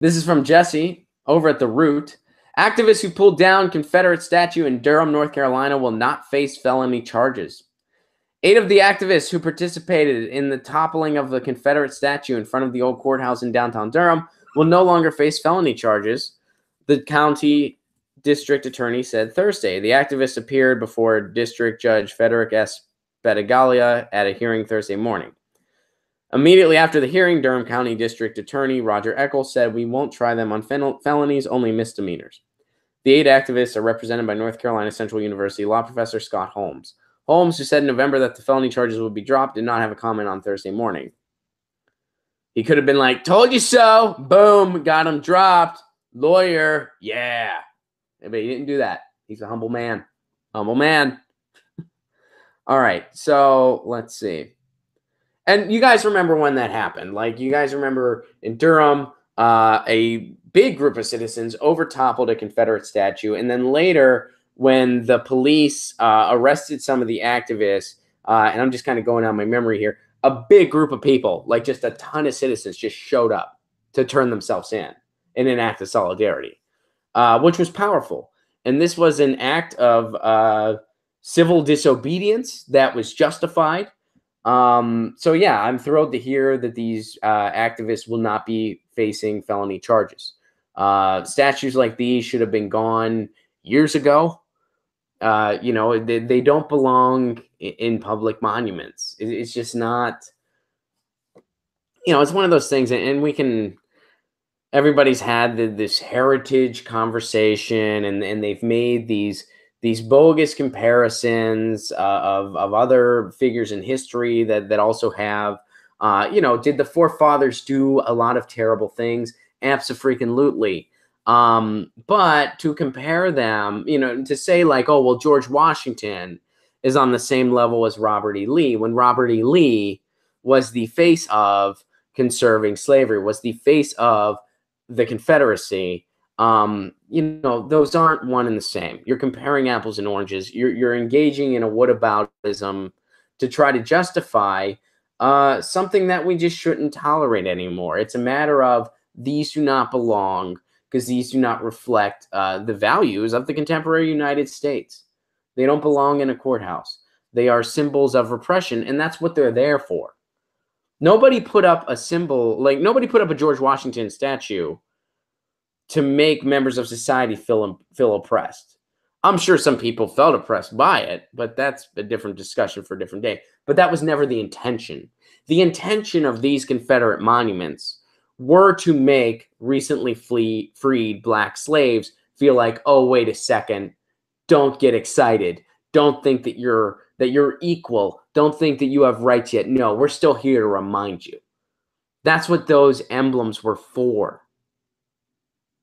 This is from Jesse over at The Root. Activists who pulled down Confederate statue in Durham, North Carolina will not face felony charges. 8 of the activists who participated in the toppling of the Confederate statue in front of the old courthouse in downtown Durham will no longer face felony charges, the county district attorney said Thursday. The activists appeared before District Judge Frederick S. Battaglia at a hearing Thursday morning. Immediately after the hearing, Durham County District Attorney Roger Eccles said, "We won't try them on felonies, only misdemeanors." The 8 activists are represented by North Carolina Central University law professor Scott Holmes. Holmes, who said in November that the felony charges would be dropped, did not have a comment on Thursday morning. He could have been like, "Told you so. Boom, got him dropped. Lawyer, yeah." But he didn't do that. He's a humble man. Humble man. All right, so let's see. And you guys remember when that happened. Like, you guys remember in Durham, a big group of citizens overtoppled a Confederate statue. And then later, when the police arrested some of the activists, and I'm just kind of going on my memory here, a big group of people, like just a ton of citizens, just showed up to turn themselves in an act of solidarity, which was powerful. And this was an act of civil disobedience that was justified. So yeah, I'm thrilled to hear that these activists will not be facing felony charges. Statues like these should have been gone years ago. You know, they don't belong in public monuments. It's just not, you know, it's one of those things, and we can, everybody's had this heritage conversation, and they've made these bogus comparisons of other figures in history that also have, you know, did the forefathers do a lot of terrible things? Abso-freaking-lutely. But to compare them, you know, to say like, oh, well, George Washington is on the same level as Robert E. Lee, when Robert E. Lee was the face of conserving slavery, was the face of the Confederacy. You know, those aren't one and the same. You're comparing apples and oranges. You're engaging in a whataboutism to try to justify something that we just shouldn't tolerate anymore. It's a matter of these do not belong because these do not reflect the values of the contemporary United States. They don't belong in a courthouse. They are symbols of repression, and that's what they're there for. Nobody put up a symbol, like nobody put up a George Washington statue to make members of society feel oppressed. I'm sure some people felt oppressed by it, but that's a different discussion for a different day. But that was never the intention. The intention of these Confederate monuments were to make recently freed black slaves feel like, oh, wait a second, don't get excited. Don't think that you're equal. Don't think that you have rights yet. No, we're still here to remind you. That's what those emblems were for.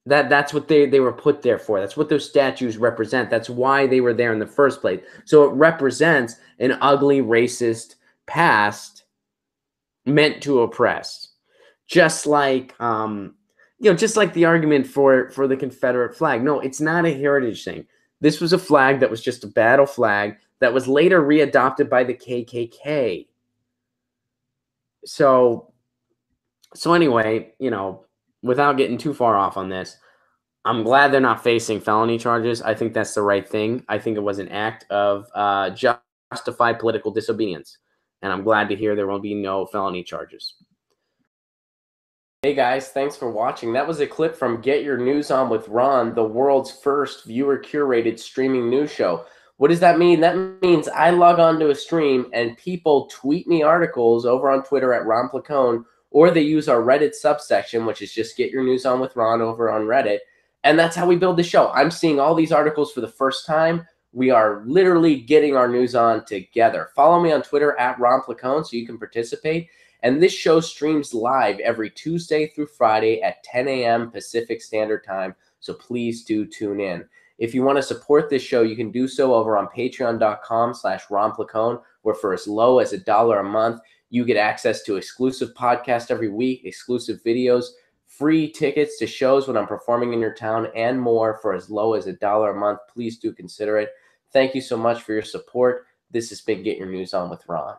That's what they were put there for. That's what those statues represent. That's why they were there in the first place. So it represents an ugly, racist past meant to oppress. Just like, you know, just like the argument for the Confederate flag. No, it's not a heritage thing. This was a flag that was just a battle flag that was later readopted by the KKK. So anyway, you know, without getting too far off on this, I'm glad they're not facing felony charges. I think that's the right thing. I think it was an act of justified political disobedience. And I'm glad to hear there will be no felony charges. Hey guys, thanks for watching. That was a clip from Get Your News On with Ron, the world's first viewer-curated streaming news show. What does that mean? That means I log on to a stream and people tweet me articles over on Twitter at Ron Placone, or they use our Reddit subsection, which is just Get Your News On with Ron over on Reddit. And that's how we build the show. I'm seeing all these articles for the first time. We are literally getting our news on together. Follow me on Twitter at Ron Placone so you can participate. And this show streams live every Tuesday through Friday at 10 a.m. Pacific Standard Time. So please do tune in. If you want to support this show, you can do so over on patreon.com/Ron Placone, where for as low as $1 a month, you get access to exclusive podcasts every week, exclusive videos, free tickets to shows when I'm performing in your town, and more for as low as $1 a month. Please do consider it. Thank you so much for your support. This has been Get Your News On with Ron.